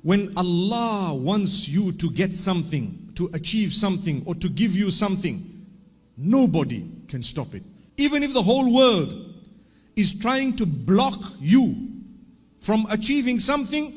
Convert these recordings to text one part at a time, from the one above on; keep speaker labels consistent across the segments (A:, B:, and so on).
A: When Allah wants you to get something, to achieve something, or to give you something, nobody can stop it. Even if the whole world is trying to block you from achieving something,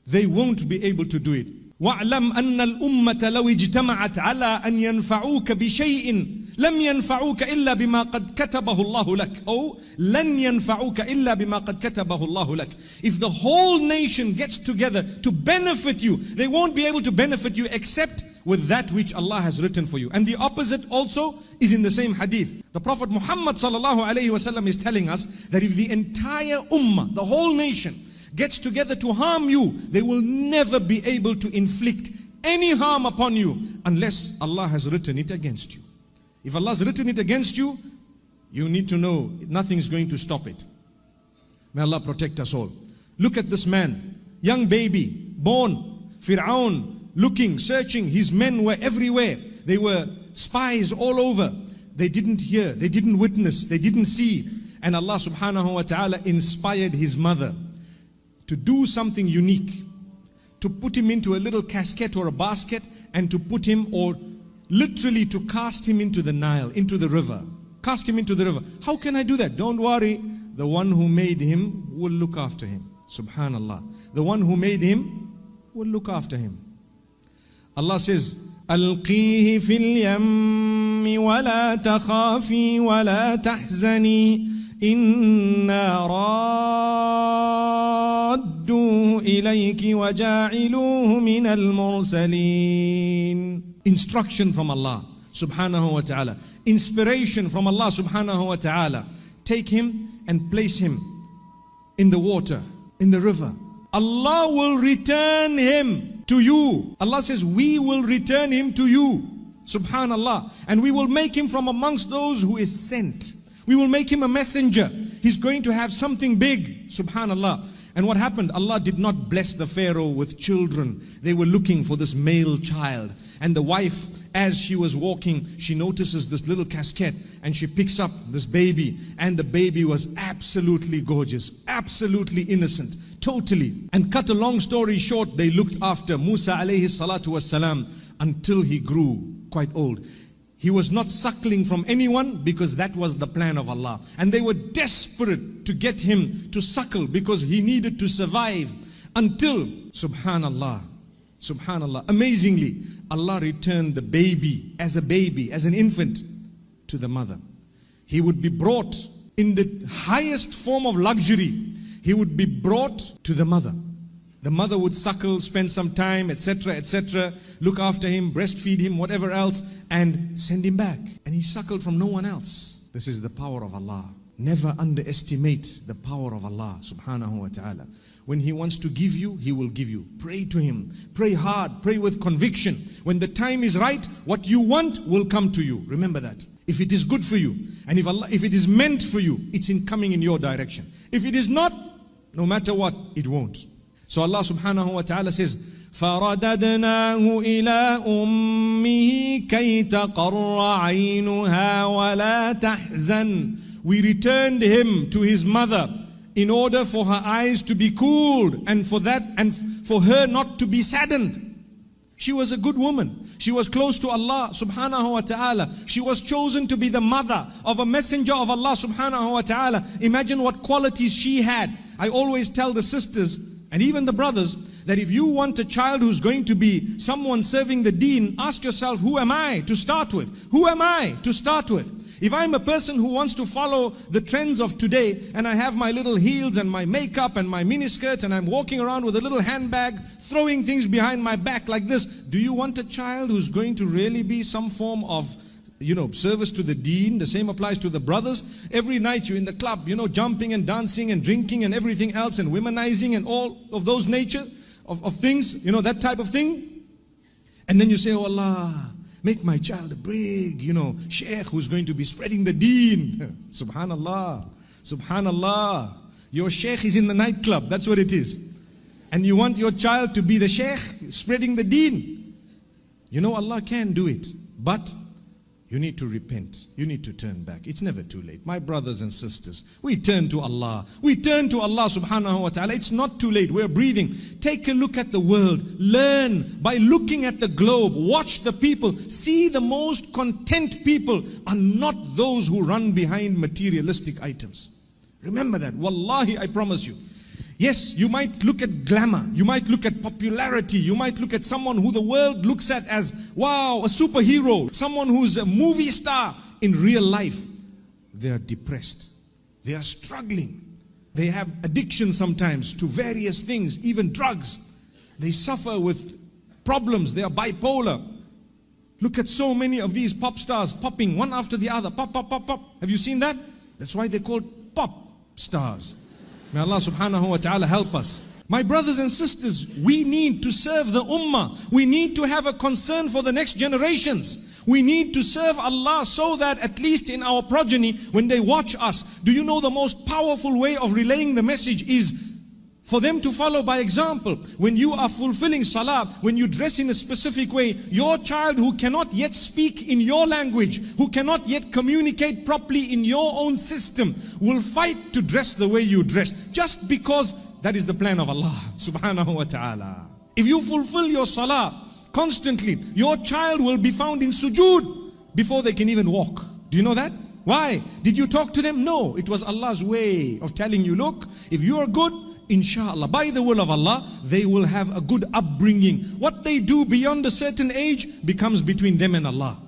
A: they won't be able to do it. وَاعْلَمْ أَنَّ الْأُمَّةَ لَوْ اجْتَمَعَتْ عَلَىٰ أَنْ يَنْفَعُوكَ بِشَيْءٍ لَمْ يَنْفَعُوكَ إِلَّا بِمَا قَدْ كَتَبَهُ اللَّهُ لَكَ. Or لَنْ يَنْفَعُوكَ إِلَّا بِمَا قَدْ كَتَبَهُ اللَّهُ لَكَ. If the whole nation gets together to benefit you, they won't be able to benefit you except with that which Allah has written for you. And the opposite also is in the same hadith. The Prophet Muhammad sallallahu alaihi wasallam is telling us that if the entire ummah, the whole nation, gets together to harm you, they will never be able to inflict any harm upon you unless Allah has written it against you. If Allah has written it against you, you need to know nothing is going to stop it. May Allah protect us all. Look at this man, young baby, born, Fir'aun, looking, searching. His men were everywhere. They were spies all over. They didn't hear, they didn't witness, they didn't see. And Allah subhanahu wa ta'ala inspired his mother to do something unique, to put him into a little casket or a basket, and to put him, or literally to cast him into the Nile, into the river. Cast him into the river. How can I do that? Don't worry. The one who made him will look after him. Subhanallah. The one who made him will look after him. Allah says, ألقيه في اليم ولا تخافي ولا تحزني إنا رادوه إليك وجاعلوه من المرسلين. Instruction from Allah subhanahu wa ta'ala. Inspiration from Allah subhanahu wa ta'ala. Take him and place him in the water, in the river. Allah will return him to you. Allah says, we will return him to you. Subhanallah. And we will make him from amongst those who is sent. We will make him a messenger. He's going to have something big. Subhanallah. And what happened? Allah did not bless the Pharaoh with children. They were looking for this male child. And the wife, as she was walking, she notices this little casket and she picks up this baby. And the baby was absolutely gorgeous, absolutely innocent, totally. And cut a long story short, they looked after Musa alayhi salatu wassalam until he grew quite old. He was not suckling from anyone because that was the plan of Allah. And they were desperate to get him to suckle because he needed to survive until, subhanallah, subhanallah, amazingly, Allah returned the baby, as an infant, to the mother. He would be brought in the highest form of luxury. He would be brought to the mother. The mother would suckle, spend some time, etc., etc., look after him, breastfeed him, whatever else, and send him back. And he suckled from no one else. This is the power of Allah. Never underestimate the power of Allah subhanahu wa ta'ala. When He wants to give you, He will give you. Pray to Him. Pray hard. Pray with conviction. When the time is right, what you want will come to you. Remember that. If it is good for you, and if it is meant for you, it's coming in your direction. If it is not, no matter what, it won't. So Allah subhanahu wa ta'ala says, فَرَدَدْنَاهُ إِلَىٰ أُمِّهِ كَيْ تَقَرَّ عَيْنُهَا وَلَا تَحْزَنْ. We returned him to his mother in order for her eyes to be cooled and for her not to be saddened. She was a good woman. She was close to Allah subhanahu wa ta'ala. She was chosen to be the mother of a messenger of Allah subhanahu wa ta'ala. Imagine what qualities she had. I always tell the sisters and even the brothers that if you want a child who's going to be someone serving the deen, ask yourself, who am I to start with? Who am I to start with? If I'm a person who wants to follow the trends of today and I have my little heels and my makeup and my miniskirt and I'm walking around with a little handbag, throwing things behind my back like this, do you want a child who's going to really be some form of service to the deen? The same applies to the brothers. Every night you're in the club, jumping and dancing and drinking and everything else and womanizing and all of those nature of things, that type of thing. And then you say, oh Allah, make my child a big, sheikh who's going to be spreading the deen. Subhanallah, subhanallah. Your sheikh is in the nightclub, that's what it is. And you want your child to be the sheikh spreading the deen. Allah can do it, but You need to repent. You need to turn back. It's never too late. My brothers and sisters, we turn to Allah. We turn to Allah subhanahu wa ta'ala. It's not too late. We're breathing. Take a look at the world. Learn by looking at the globe. Watch the people. See, the most content people are not those who run behind materialistic items. Remember that. Wallahi, I promise you. Yes, you might look at glamour, you might look at popularity, you might look at someone who the world looks at as, wow, a superhero, someone who's a movie star. In real life, they are depressed, they are struggling, they have addiction sometimes to various things, even drugs. They suffer with problems, they are bipolar. Look at so many of these pop stars popping one after the other, pop, pop, pop, pop. Have you seen that? That's why they're called pop stars. May Allah subhanahu wa ta'ala help us. My brothers and sisters, we need to serve the ummah. We need to have a concern for the next generations. We need to serve Allah so that at least in our progeny, when they watch us, do you know the most powerful way of relaying the message is for them to follow by example. When you are fulfilling salah, when you dress in a specific way, your child who cannot yet speak in your language, who cannot yet communicate properly in your own system, will fight to dress the way you dress, just because that is the plan of Allah subhanahu wa ta'ala. If you fulfill your salah constantly, your child will be found in sujood before they can even walk. Do you know that? Why? Did you talk to them? No, it was Allah's way of telling you, look, if you are good, inshallah, by the will of Allah, they will have a good upbringing. What they do beyond a certain age becomes between them and Allah.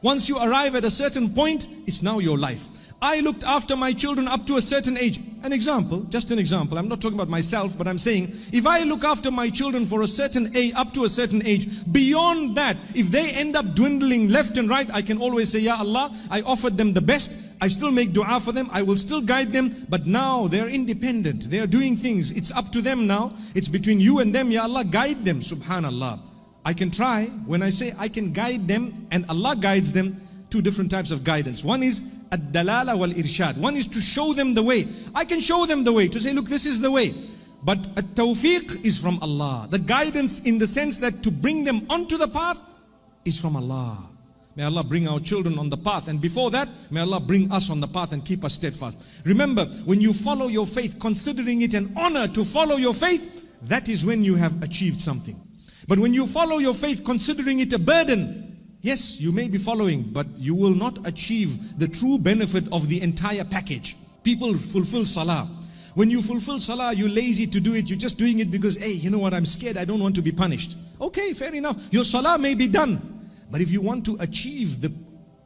A: Once you arrive at a certain point, it's now your life. I looked after my children up to a certain age. An example, just an example. I'm not talking about myself, but I'm saying, if I look after my children for a certain age, up to a certain age, beyond that, if they end up dwindling left and right, I can always say, Ya Allah, I offered them the best. I still make dua for them. I will still guide them. But now they're independent. They are doing things. It's up to them now. It's between you and them. Ya Allah, guide them. Subhanallah. I can try. When I say I can guide them and Allah guides them, two different types of guidance. One is ad-dalala wal-irshad. One is to show them the way. I can show them the way, to say, look, this is the way. But at-tawfiq is from Allah. The guidance in the sense that to bring them onto the path is from Allah. May Allah bring our children on the path. And before that, may Allah bring us on the path and keep us steadfast. Remember, when you follow your faith, considering it an honor to follow your faith, that is when you have achieved something. But when you follow your faith, considering it a burden, yes, you may be following, but you will not achieve the true benefit of the entire package. People fulfill salah. When you fulfill salah, you're lazy to do it. You're just doing it because, hey, you know what, I'm scared. I don't want to be punished. Okay, fair enough. Your salah may be done. But if you want to achieve the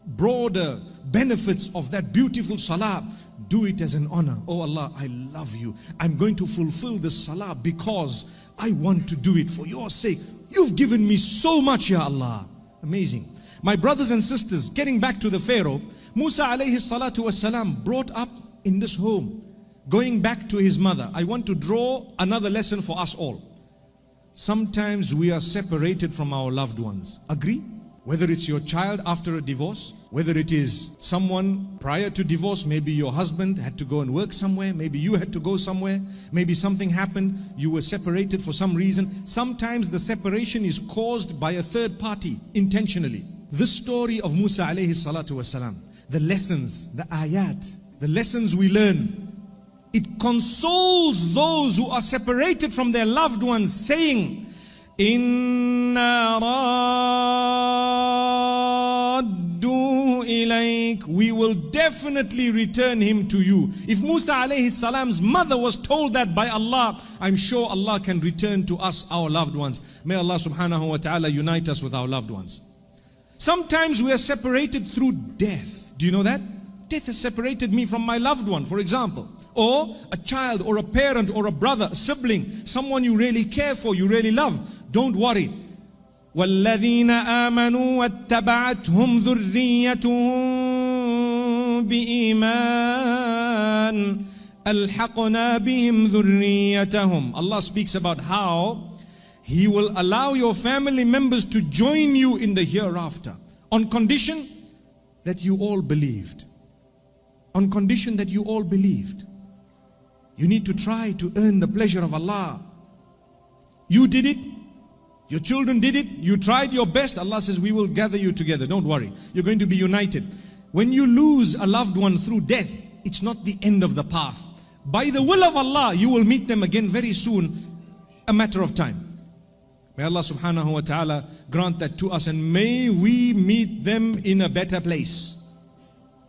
A: broader benefits of that beautiful salah, do it as an honor. Oh Allah, I love you. I'm going to fulfill this salah because I want to do it for your sake. You've given me so much, Ya Allah. Amazing. My brothers and sisters, getting back to the Pharaoh, Musa alayhi salatu wasalam brought up in this home, going back to his mother. I want to draw another lesson for us all. Sometimes we are separated from our loved ones. Agree? Whether it's your child after a divorce, whether it is someone prior to divorce, maybe your husband had to go and work somewhere, maybe you had to go somewhere, maybe something happened, you were separated for some reason. Sometimes the separation is caused by a third party, intentionally. This story of Musa alayhi salatu wasalam, the lessons, the ayat, the lessons we learn, it consoles those who are separated from their loved ones, saying, Inna raddu ilayk, we will definitely return him to you. If Musa alayhi salam's mother was told that by Allah, I'm sure Allah can return to us our loved ones. May Allah subhanahu wa ta'ala unite us with our loved ones. Sometimes we are separated through death. Do you know that? Death has separated me from my loved one, for example. Or a child, or a parent, or a brother, a sibling, someone you really care for, you really love. Don't worry. وَالَّذِينَ آمَنُوا وَاتَّبَعَتْهُمْ ذُرِّيَّتُهُم بِإِيمَانٍ أَلْحَقْنَا بِهِمْ ذُرِّيَّتَهُمْ. Allah speaks about how He will allow your family members to join you in the hereafter, on condition that you all believed. On condition that you all believed. You need to try to earn the pleasure of Allah. You did it, Your children did it, you tried your best. Allah says, we will gather you together. Don't worry. You're going to be united. When you lose a loved one through death, it's not the end of the path. By the will of Allah, you will meet them again very soon, a matter of time. May Allah subhanahu wa ta'ala grant that to us, and may we meet them in a better place,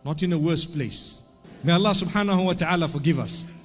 A: not in a worse place. May Allah subhanahu wa ta'ala forgive us.